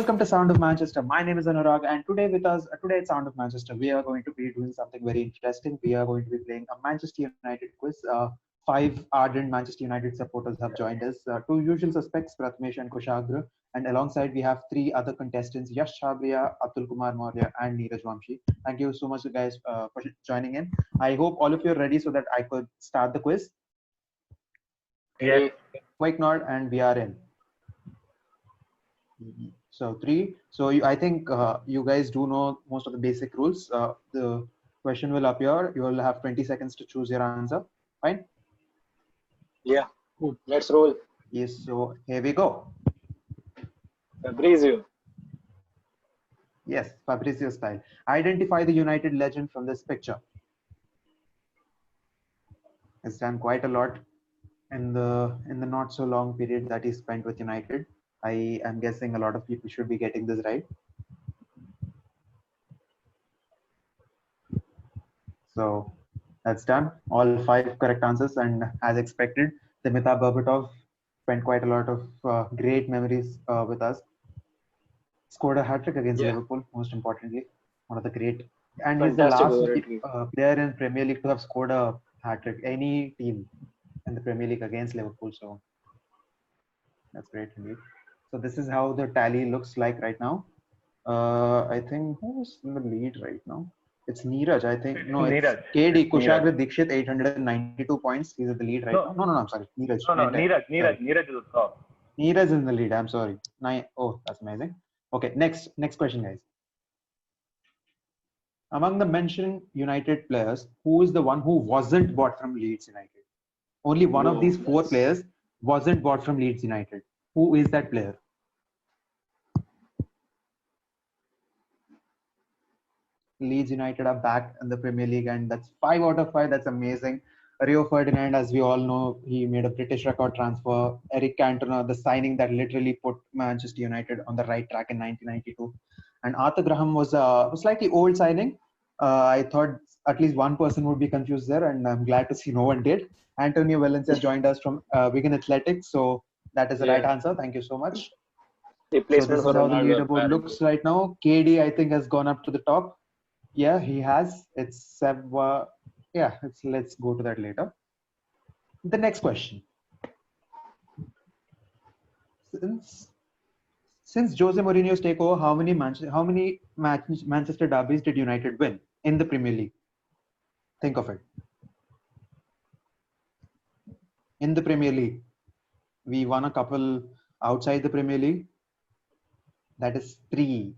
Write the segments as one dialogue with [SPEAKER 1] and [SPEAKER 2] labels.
[SPEAKER 1] welcome to Sound of Manchester. My name is Anurag, and today with us, today at Sound of Manchester, we are going to be doing something very interesting. We are going to be playing a Manchester United quiz. Five ardent Manchester United supporters have joined us. Two usual suspects, Pratmesh and Kushagra, and alongside we have three other contestants, Yash Chabria, Atul Kumar Maurya, and Neeraj Vamshi. Thank you so much, guys, for joining in. I hope all of you are ready so that I could start the quiz.
[SPEAKER 2] Yeah.
[SPEAKER 1] Quick nod, and we are in. So three. So I think you guys do know most of the basic rules. The question will appear. You will have 20 seconds to choose your answer. Fine.
[SPEAKER 2] Yeah. Let's roll.
[SPEAKER 1] Yes. So here we go.
[SPEAKER 2] Fabrizio.
[SPEAKER 1] Yes, Fabrizio style. Identify the United legend from this picture. He's done quite a lot in the not so long period that he spent with United. I am guessing a lot of people should be getting this right. So that's done. All five correct answers, and as expected, Dimitar Berbatov spent quite a lot of great memories with us. Scored a hat trick against
[SPEAKER 2] Yeah.
[SPEAKER 1] Liverpool, most importantly, one of the great. And he's the
[SPEAKER 2] Fantastic
[SPEAKER 1] last
[SPEAKER 2] overall.
[SPEAKER 1] player in Premier League to have scored a hat trick. Any team in the Premier League against Liverpool. So that's great indeed. So this is how the tally looks like right now. I think who's in the lead right now? It's Neeraj. I think no, it's
[SPEAKER 3] Neeraj.
[SPEAKER 1] KD
[SPEAKER 3] It's Neeraj.
[SPEAKER 1] Kushagra Dikshit 892 points. He's at the lead right now. No, I'm sorry. Neeraj.
[SPEAKER 3] Neeraj is the top.
[SPEAKER 1] Neeraj is in the lead. I'm sorry. Oh, that's amazing. Okay, next question, guys. Among the mentioned United players, who is the one who wasn't bought from Leeds United? Only one of these four players wasn't bought from Leeds United. Who is that player? Leeds United are back in the Premier League, and that's 5 out of 5. That's amazing. Rio Ferdinand, as we all know, he made a British record transfer. Eric Cantona, the signing that literally put Manchester United on the right track in 1992. And Arthur Graham was a slightly old signing. I thought at least one person would be confused there, and I'm glad to see no one did. Antonio Valencia joined us from Wigan Athletics, so that is the right answer. Thank you so much. So this is how the leaderboard looks right now. KD, I think, has gone up to the top. Yeah, he has. Let's go to that later. The next question. Since Jose Mourinho's takeover, how many Manchester derbies did United win in the Premier League? Think of it. In the Premier League, we won a couple outside the Premier League. That is 3.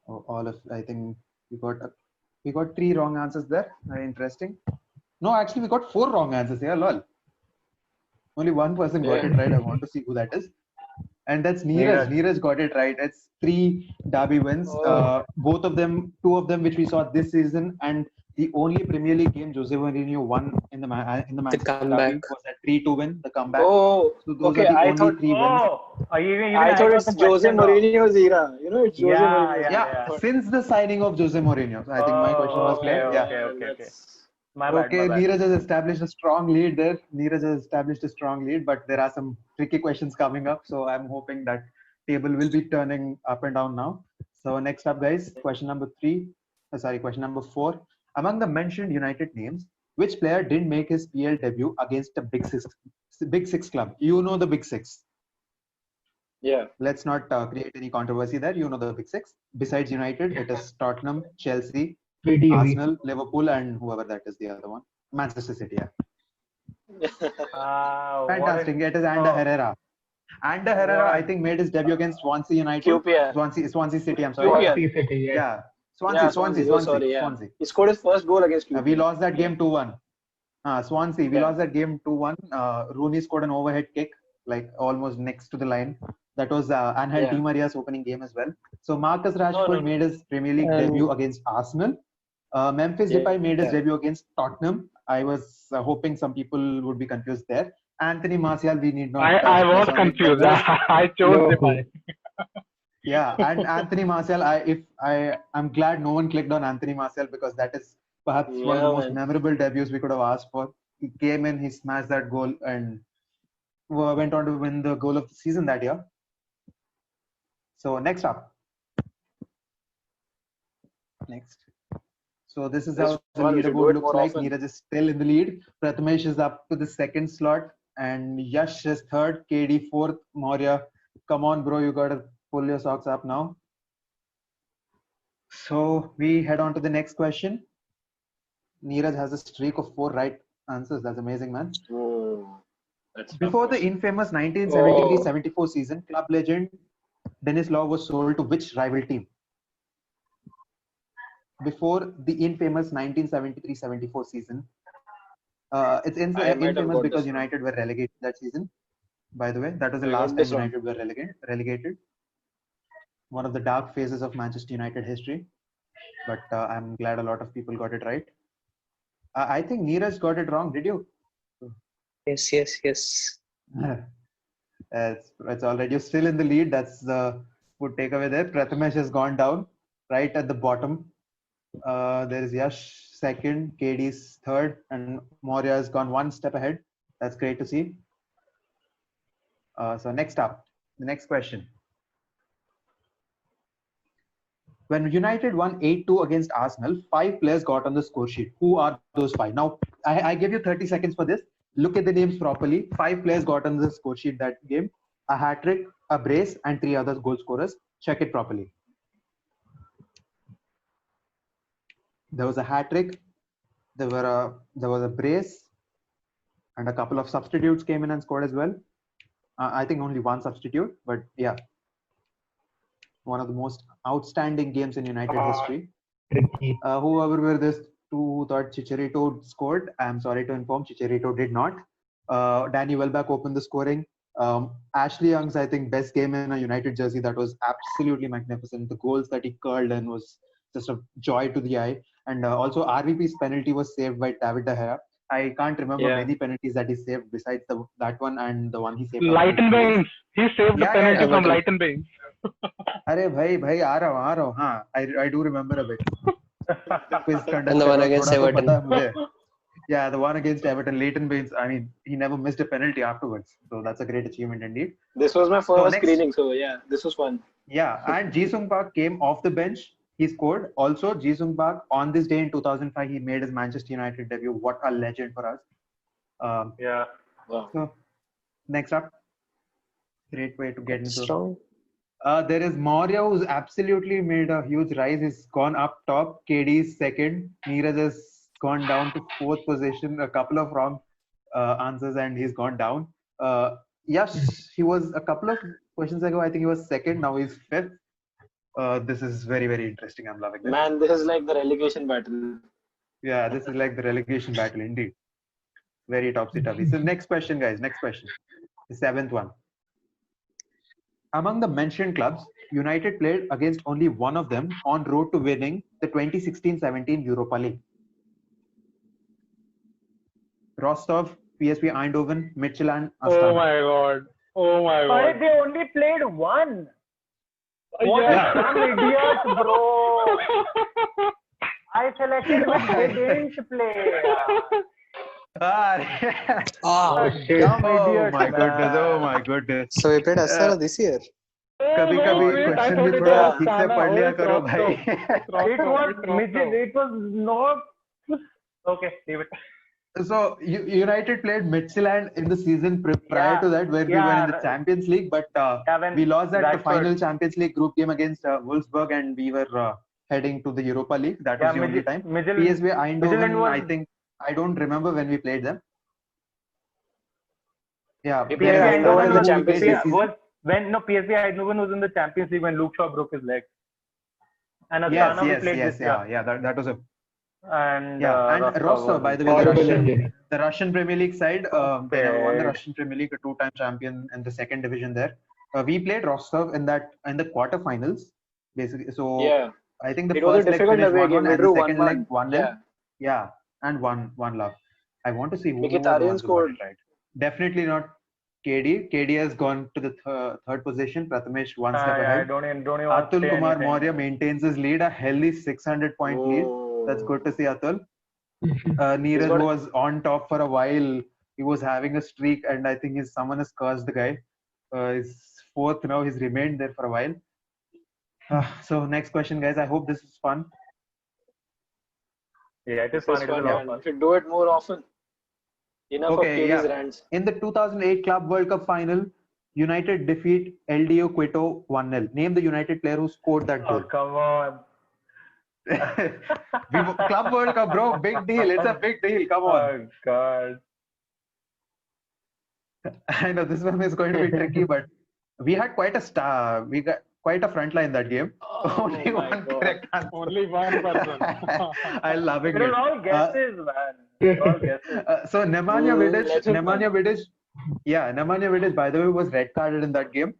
[SPEAKER 1] I think we got 3 wrong answers there. Very interesting. No, actually we got 4 wrong answers here. Lol. Only one person got it right. I want to see who that is. And that's Neeraj. Neeraj got it right. It's 3 derby wins. Both of them, 2 of them which we saw this season, and the only Premier League game Jose Mourinho won in the Manchester derby was that 3-2 win, the comeback.
[SPEAKER 2] Oh,
[SPEAKER 1] so those are the only 3 wins.
[SPEAKER 2] I thought it's Jose Mourinho's era. You know, it's Jose Mourinho's
[SPEAKER 1] era. Since the signing of Jose Mourinho. So I think my question was clear.
[SPEAKER 3] Okay.
[SPEAKER 1] Neeraj has established a strong lead there. But there are some tricky questions coming up. So I'm hoping that table will be turning up and down now. So next up, guys, question number 4. Among the mentioned United names, which player didn't make his PL debut against the Big Six club? You know the Big Six.
[SPEAKER 2] Yeah.
[SPEAKER 1] Let's not create any controversy there. You know the Big Six. Besides United, it is Tottenham, Chelsea, Arsenal, Liverpool, and whoever that is, the other one. Manchester City, Fantastic. It is Ander Herrera. Ander Herrera, I think, made his debut against Swansea United. Swansea City, I'm sorry.
[SPEAKER 4] Swansea City,
[SPEAKER 1] Swansea.
[SPEAKER 2] He scored his first goal against QPR.
[SPEAKER 1] We lost that game 2-1. Swansea, we lost that game 2-1. Rooney scored an overhead kick, like almost next to the line. That was Angel Di Maria's opening game as well. So Marcus Rashford made his Premier League debut against Arsenal. Memphis Depay made his debut against Tottenham. I was hoping some people would be confused there. Anthony Martial, we need not.
[SPEAKER 4] I was confused. I chose Depay.
[SPEAKER 1] Yeah, and Anthony Martial, I'm glad no one clicked on Anthony Martial, because that is perhaps one of the most memorable debuts we could have asked for. He came in, he smashed that goal, and went on to win the goal of the season that year. So next up. Next. So this is
[SPEAKER 2] This
[SPEAKER 1] how the
[SPEAKER 2] one, we should do
[SPEAKER 1] leaderboard
[SPEAKER 2] it
[SPEAKER 1] looks
[SPEAKER 2] more
[SPEAKER 1] like.
[SPEAKER 2] often.
[SPEAKER 1] Neeraj is still in the lead. Prathamesh is up to the second slot, and Yash is third. KD fourth. Maurya, come on, bro, you gotta pull your socks up now. So we head on to the next question. Neeraj has a streak of 4 right answers. That's amazing, man.
[SPEAKER 2] Whoa. That's
[SPEAKER 1] Before the infamous 1973-74 season, club legend Dennis Law was sold to which rival team? Before the infamous 1973-74 season, it's
[SPEAKER 2] I might have
[SPEAKER 1] infamous
[SPEAKER 2] got
[SPEAKER 1] because
[SPEAKER 2] this wrong.
[SPEAKER 1] United were relegated that season. By the way, that was the
[SPEAKER 2] I got
[SPEAKER 1] last time
[SPEAKER 2] this wrong.
[SPEAKER 1] United were relegated. One of the dark phases of Manchester United history. But I'm glad a lot of people got it right. I think Neeraj got it wrong. Did you?
[SPEAKER 5] Yes.
[SPEAKER 1] it's all right. You're still in the lead. That's the good takeaway there. Prathamesh has gone down right at the bottom. There is Yash second, KD's third, and Maurya has gone one step ahead. That's great to see. So next up, the next question. When United won 8-2 against Arsenal, 5 players got on the score sheet. Who are those 5? Now, I give you 30 seconds for this. Look at the names properly. 5 players got on the score sheet that game. A hat-trick, a brace, and 3 other goal scorers. Check it properly. There was a hat-trick. There was a brace. And a couple of substitutes came in and scored as well. I think only one substitute. But yeah. One of the most outstanding games in United history. Whoever were this two who thought Chicharito scored, I'm sorry to inform, Chicharito did not. Danny Welbeck opened the scoring. Ashley Young's, I think, best game in a United jersey. That was absolutely magnificent. The goals that he curled in was just a joy to the eye. And also RVP's penalty was saved by David De Gea. I can't remember many penalties that he saved besides that one and the one he saved.
[SPEAKER 4] Lighten Baines. He saved the penalty from Lighten Baines.
[SPEAKER 1] अरे भाई आ रहा हूँ हाँ I do remember a bit.
[SPEAKER 5] And the one against Everton.
[SPEAKER 1] Yeah, the one against Everton, Leighton Baines. I mean, he never missed a penalty afterwards, so that's a great achievement indeed.
[SPEAKER 2] This was my first screening, so yeah, this was fun.
[SPEAKER 1] Yeah, and Ji-sung Park came off the bench. He scored. Also, Ji-sung Park on this day in 2005, he made his Manchester United debut. What a legend for us.
[SPEAKER 3] Yeah.
[SPEAKER 2] Wow.
[SPEAKER 1] So, next up, great way to get into.
[SPEAKER 5] Strong.
[SPEAKER 1] There is Maurya, who's absolutely made a huge rise. He's gone up top. KD is second. Neeraj has gone down to 4th position. A couple of wrong answers, and he's gone down. Yash, he was a couple of questions ago. I think he was second. Now he's 5th. This is very, very interesting. I'm loving this.
[SPEAKER 2] Man, this is like the relegation battle.
[SPEAKER 1] Yeah, this is like the relegation battle indeed. Very topsy-turvy. So next question, guys. Next question. The 7th one. Among the mentioned clubs, United played against only one of them on road to winning the 2016-17 Europa League. Rostov, PSV Eindhoven, Midtjylland, Astana.
[SPEAKER 4] Oh my god. Oh my
[SPEAKER 3] But
[SPEAKER 4] god.
[SPEAKER 3] they only played one. What
[SPEAKER 4] Yeah.
[SPEAKER 3] a dumb idiot, bro. I selected but they didn't play.
[SPEAKER 5] Ah.
[SPEAKER 3] Dumb
[SPEAKER 1] Oh
[SPEAKER 3] idiot,
[SPEAKER 1] my goodness! Oh
[SPEAKER 3] man.
[SPEAKER 1] my goodness!
[SPEAKER 5] So we played Astana this year.
[SPEAKER 1] कभी
[SPEAKER 4] Oh,
[SPEAKER 1] कभी
[SPEAKER 4] wait, I
[SPEAKER 1] question
[SPEAKER 4] thought
[SPEAKER 1] भी
[SPEAKER 4] it
[SPEAKER 1] थोड़ा
[SPEAKER 4] was
[SPEAKER 1] ठीक से
[SPEAKER 4] Astana.
[SPEAKER 1] पढ़ लिया
[SPEAKER 4] Oh,
[SPEAKER 1] करो
[SPEAKER 4] it's
[SPEAKER 1] भाई.
[SPEAKER 3] It was midget. It was not. Okay, leave it.
[SPEAKER 1] So United played Midtjylland in the season prior
[SPEAKER 3] Yeah,
[SPEAKER 1] to that, where we were in the
[SPEAKER 3] yeah.
[SPEAKER 1] Champions League, but
[SPEAKER 3] when
[SPEAKER 1] we lost that the
[SPEAKER 3] Rashford-
[SPEAKER 1] final Champions League group game against Wolfsburg, and we were heading to the Europa League. That was the only time. PSV Eindhoven,
[SPEAKER 3] was-
[SPEAKER 1] I think I don't remember when we played them. Yeah,
[SPEAKER 2] PSV
[SPEAKER 1] there is
[SPEAKER 2] Eindhoven in the
[SPEAKER 1] who we
[SPEAKER 2] Champions
[SPEAKER 1] played
[SPEAKER 2] League
[SPEAKER 1] this season.
[SPEAKER 3] PSV Eindhoven was in the Champions League when Luke Shaw broke his leg. And
[SPEAKER 1] Yes,
[SPEAKER 3] Astana we played
[SPEAKER 1] yes,
[SPEAKER 3] this
[SPEAKER 1] yeah. That was a
[SPEAKER 3] And
[SPEAKER 1] and Rostov, by the way, the Russian Premier League side, they never won the Russian Premier League, a 2-time champion in the 2nd division there. We played Rostov in the quarterfinals, basically. So
[SPEAKER 2] Yeah.
[SPEAKER 1] I think the
[SPEAKER 2] It was a
[SPEAKER 1] first leg
[SPEAKER 2] difficult
[SPEAKER 1] finished
[SPEAKER 2] away
[SPEAKER 1] 1-1
[SPEAKER 2] game. We
[SPEAKER 1] and the
[SPEAKER 2] drew
[SPEAKER 1] second
[SPEAKER 2] 1-1.
[SPEAKER 1] leg 1-0.
[SPEAKER 2] Yeah.
[SPEAKER 1] Yeah, and one love. I want to see who was the
[SPEAKER 2] Mkhitaryan
[SPEAKER 1] ones who got
[SPEAKER 2] scored.
[SPEAKER 1] it right. Definitely not KD. KD has gone to the third position. Prathamesh one step
[SPEAKER 3] I
[SPEAKER 1] ahead.
[SPEAKER 3] don't even want to
[SPEAKER 1] Atul
[SPEAKER 3] say
[SPEAKER 1] Kumar
[SPEAKER 3] anything.
[SPEAKER 1] Maurya maintains his lead, a healthy 600-point lead. That's good to see, Atul. Neeraj
[SPEAKER 2] got-
[SPEAKER 1] was on top for a while. He was having a streak, and I think someone has cursed the guy. He's 4th now. He's remained there for a while. So next question, guys. I hope this is fun.
[SPEAKER 3] Yeah, it is
[SPEAKER 2] This
[SPEAKER 3] fun.
[SPEAKER 2] is
[SPEAKER 3] It is a
[SPEAKER 2] fun,
[SPEAKER 3] lot of
[SPEAKER 2] man.
[SPEAKER 3] fun.
[SPEAKER 2] We should do it more often. Enough of
[SPEAKER 1] Okay,
[SPEAKER 2] KD's
[SPEAKER 1] yeah.
[SPEAKER 2] rants.
[SPEAKER 1] In the 2008 Club World Cup final, United defeat LDO Quito 1-0. Name the United player who scored that
[SPEAKER 3] Oh,
[SPEAKER 1] goal.
[SPEAKER 3] come on.
[SPEAKER 1] Club World Cup, bro. Big deal. It's a big deal. Come on.
[SPEAKER 3] Oh, God.
[SPEAKER 1] I know this one is going to be tricky, but we had quite a star. We got quite a front line that game.
[SPEAKER 2] Oh
[SPEAKER 1] Only
[SPEAKER 2] my
[SPEAKER 1] one
[SPEAKER 2] God.
[SPEAKER 1] correct answer.
[SPEAKER 4] Only one person.
[SPEAKER 1] I'm loving
[SPEAKER 3] It was
[SPEAKER 1] it.
[SPEAKER 3] all guesses, man. It was all guesses.
[SPEAKER 1] So Nemanja
[SPEAKER 2] Legend, man.
[SPEAKER 1] Nemanja Vidic, by the way, was red carded in that game.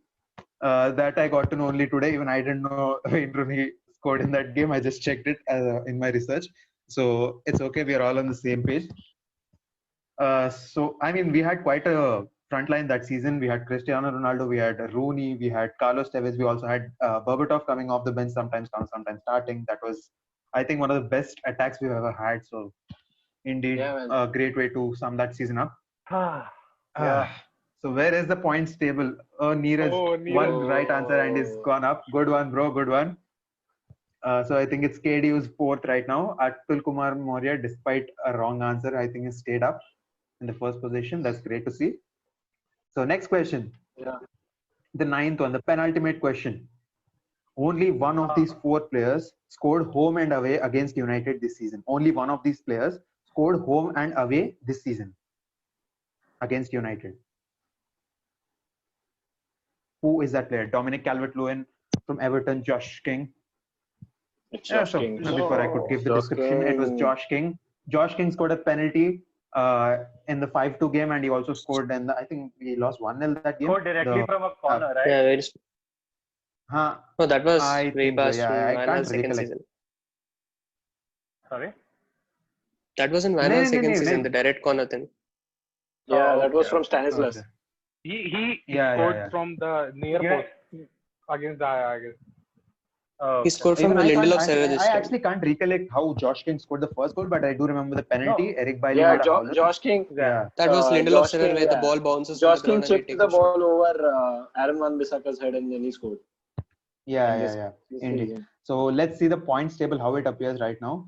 [SPEAKER 1] That I got to know only today. Even I didn't know Wayne Rooney scored in that game. I just checked it in my research. So it's okay. We are all on the same page. So I mean, we had quite a front line that season. We had Cristiano Ronaldo, we had Rooney, we had Carlos Tevez, we also had Berbatov coming off the bench sometimes starting. That was, I think, one of the best attacks we've ever had. So indeed,
[SPEAKER 2] Yeah, man.
[SPEAKER 1] a great way to sum that season up.
[SPEAKER 3] Yeah.
[SPEAKER 1] So where is the points table? Neeraj,
[SPEAKER 4] Oh, Neeraj.
[SPEAKER 1] one right answer and is gone up. Good one, bro. Good one. So I think it's KD who's fourth right now. Atul Kumar Maurya, despite a wrong answer, I think has stayed up in the first position. That's great to see. So next question.
[SPEAKER 2] Yeah.
[SPEAKER 1] The ninth one, the penultimate question. Only one of these four players scored home and away against United this season. Only one of these players scored home and away this season against United. Who is that player? Dominic Calvert-Lewin from Everton, Josh King.
[SPEAKER 2] It's
[SPEAKER 1] Yeah,
[SPEAKER 2] Josh
[SPEAKER 1] so
[SPEAKER 2] King.
[SPEAKER 1] before I could give the
[SPEAKER 2] Josh
[SPEAKER 1] description, it was
[SPEAKER 2] King.
[SPEAKER 1] Josh King. Josh King scored a penalty in the 5-2 game, and he also scored in the, I think he lost 1-0 that game.
[SPEAKER 3] Scored directly from a corner, right?
[SPEAKER 5] Yeah, very.
[SPEAKER 1] Huh,
[SPEAKER 5] No, that was
[SPEAKER 1] I
[SPEAKER 5] way
[SPEAKER 1] think so,
[SPEAKER 5] past
[SPEAKER 1] yeah, I
[SPEAKER 5] Van
[SPEAKER 1] can't
[SPEAKER 5] Hal's second
[SPEAKER 1] recollect.
[SPEAKER 5] season.
[SPEAKER 3] Sorry?
[SPEAKER 5] That was in Van
[SPEAKER 1] No,
[SPEAKER 5] Hal's
[SPEAKER 1] no,
[SPEAKER 5] second
[SPEAKER 1] no,
[SPEAKER 5] season,
[SPEAKER 1] no.
[SPEAKER 5] the direct corner thing.
[SPEAKER 2] Yeah, that was
[SPEAKER 3] okay.
[SPEAKER 2] from Stanislas.
[SPEAKER 1] Okay.
[SPEAKER 4] He
[SPEAKER 1] Yeah,
[SPEAKER 4] scored
[SPEAKER 1] yeah.
[SPEAKER 4] from the near
[SPEAKER 3] Yeah.
[SPEAKER 4] post against the, I guess.
[SPEAKER 3] Oh,
[SPEAKER 5] He scored from
[SPEAKER 1] Even
[SPEAKER 5] a
[SPEAKER 1] I, can't,
[SPEAKER 5] Lindelof's error this
[SPEAKER 1] I
[SPEAKER 5] time.
[SPEAKER 1] actually can't recollect how Josh King scored the first goal, but I do remember the penalty.
[SPEAKER 3] No.
[SPEAKER 1] Eric Bailly
[SPEAKER 2] Yeah,
[SPEAKER 1] made a howler.
[SPEAKER 2] Josh King.
[SPEAKER 1] Yeah.
[SPEAKER 5] That was Lindelof's
[SPEAKER 2] Josh
[SPEAKER 5] error
[SPEAKER 2] King,
[SPEAKER 5] where the
[SPEAKER 2] yeah.
[SPEAKER 5] ball bounces from
[SPEAKER 2] Josh
[SPEAKER 5] the
[SPEAKER 2] King
[SPEAKER 5] ground and he
[SPEAKER 2] chipped
[SPEAKER 5] takes
[SPEAKER 2] the
[SPEAKER 5] a shot.
[SPEAKER 2] ball over Aaron Wan Bissaka's head and then he scored.
[SPEAKER 1] Yeah,
[SPEAKER 2] In
[SPEAKER 1] yeah,
[SPEAKER 2] this-
[SPEAKER 1] yeah.
[SPEAKER 2] this
[SPEAKER 1] Indeed.
[SPEAKER 2] season.
[SPEAKER 1] So let's see the points table, how it appears right now.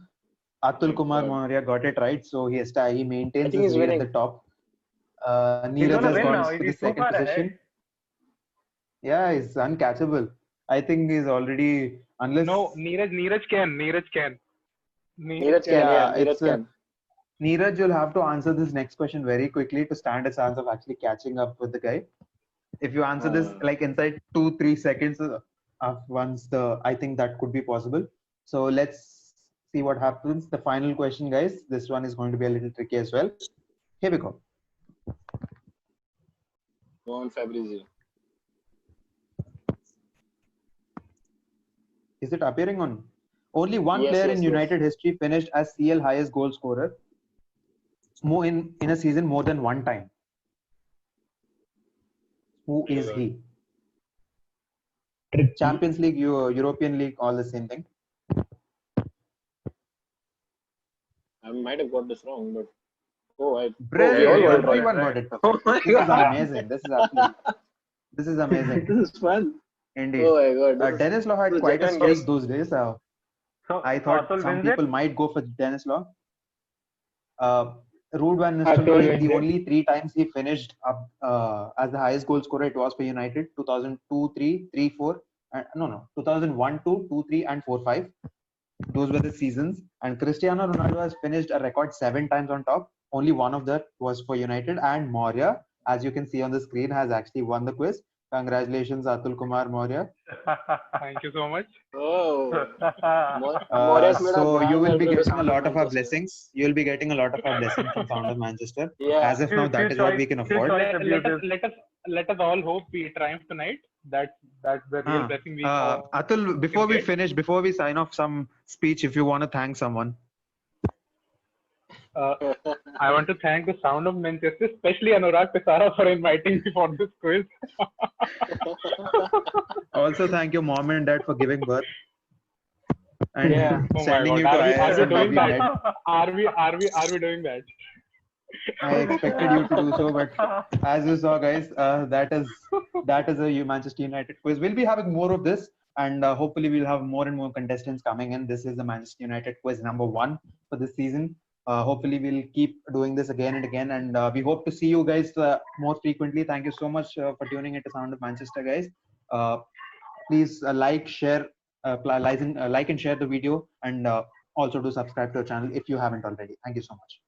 [SPEAKER 1] Atul Kumar
[SPEAKER 2] God.
[SPEAKER 1] Maurya got it right, so he
[SPEAKER 2] I
[SPEAKER 1] maintains
[SPEAKER 2] think
[SPEAKER 1] his
[SPEAKER 2] he's
[SPEAKER 1] lead
[SPEAKER 2] winning.
[SPEAKER 1] at the top.
[SPEAKER 3] He's
[SPEAKER 1] Neeraj
[SPEAKER 3] gonna
[SPEAKER 1] has
[SPEAKER 3] win
[SPEAKER 1] gone
[SPEAKER 3] now.
[SPEAKER 1] to the
[SPEAKER 3] He's too
[SPEAKER 1] second
[SPEAKER 3] far
[SPEAKER 1] position.
[SPEAKER 3] ahead.
[SPEAKER 1] Yeah, he's uncatchable. I think he's already, unless
[SPEAKER 4] No, Neeraj can.
[SPEAKER 2] Neeraj can,
[SPEAKER 1] Yeah,
[SPEAKER 2] Neeraj
[SPEAKER 1] it's
[SPEAKER 2] can.
[SPEAKER 1] Neeraj, you'll have to answer this next question very quickly to stand a chance of actually catching up with the guy. If you answer this like inside 2-3 seconds, I think that could be possible. So let's see what happens. The final question, guys. This one is going to be a little tricky as well. Here we go.
[SPEAKER 2] Go on, Fabrizio.
[SPEAKER 1] Is it appearing on? Only one
[SPEAKER 2] Yes,
[SPEAKER 1] player
[SPEAKER 2] yes,
[SPEAKER 1] in
[SPEAKER 2] yes.
[SPEAKER 1] United history finished as CL highest goal scorer more in a season more than one time. Who is he? Champions League, European League, all the same thing.
[SPEAKER 2] I might have got this wrong, but we all
[SPEAKER 1] Brilliant!
[SPEAKER 2] got it right.
[SPEAKER 1] Everyone got it.
[SPEAKER 2] Oh my
[SPEAKER 1] This is
[SPEAKER 2] god,
[SPEAKER 1] amazing. This is amazing.
[SPEAKER 2] this is fun.
[SPEAKER 1] Indeed.
[SPEAKER 2] Oh my god. this is-
[SPEAKER 1] Dennis Law had
[SPEAKER 2] this is
[SPEAKER 1] quite a
[SPEAKER 2] genuine
[SPEAKER 1] streak
[SPEAKER 2] guess.
[SPEAKER 1] those days.
[SPEAKER 3] So
[SPEAKER 1] I thought
[SPEAKER 3] Atul
[SPEAKER 1] some
[SPEAKER 3] wins
[SPEAKER 1] people
[SPEAKER 3] it.
[SPEAKER 1] might go for Dennis Law. Ruud van
[SPEAKER 3] Atul
[SPEAKER 1] Nistelrooy,
[SPEAKER 3] wins
[SPEAKER 1] the
[SPEAKER 3] it.
[SPEAKER 1] only 3 times he finished up as the highest goal scorer, it was for United. 2002, 3, 3, 4. 2001, 2, 2, 3, and 4, 5. Those were the seasons. And Cristiano Ronaldo has finished a record 7 times on top. Only one of that was for United. And Maurya, as you can see on the screen, has actually won the quiz. Congratulations, Atul Kumar Maurya.
[SPEAKER 4] Thank you so much.
[SPEAKER 2] Oh. Maurya's made a
[SPEAKER 1] So you will
[SPEAKER 2] grand
[SPEAKER 1] be
[SPEAKER 2] entrance
[SPEAKER 1] getting a
[SPEAKER 2] to
[SPEAKER 1] lot of our
[SPEAKER 2] Manchester.
[SPEAKER 1] blessings. You will be getting a lot of our blessings from Sound of Manchester.
[SPEAKER 2] Yeah.
[SPEAKER 1] As of now, that is what we can afford.
[SPEAKER 4] Let us all hope we triumph tonight. That's the real blessing we all
[SPEAKER 1] Atul, before we
[SPEAKER 4] get.
[SPEAKER 1] finish, before we sign off, some speech if you want to thank someone.
[SPEAKER 4] I want to thank the Sound of Manchester, especially Anurag Pisara for inviting me for this quiz.
[SPEAKER 1] Also, thank your mom and dad for giving birth and
[SPEAKER 2] Yeah.
[SPEAKER 4] Oh my
[SPEAKER 1] sending you
[SPEAKER 4] God.
[SPEAKER 1] to
[SPEAKER 4] Are we
[SPEAKER 1] IIS and
[SPEAKER 4] doing
[SPEAKER 1] Lovely
[SPEAKER 4] that?
[SPEAKER 1] Med.
[SPEAKER 4] Are we doing that?
[SPEAKER 1] I expected you to do so, but as you saw, guys, that is a Manchester United quiz. We'll be having more of this. and hopefully we'll have more and more contestants coming in. This is the Manchester United quiz number 1 for this season. Hopefully we'll keep doing this again and again, and we hope to see you guys more frequently. Thank you so much for tuning into Sound of Manchester, guys. Please like, share, like and share the video, and also do subscribe to our channel if you haven't already. Thank you so much.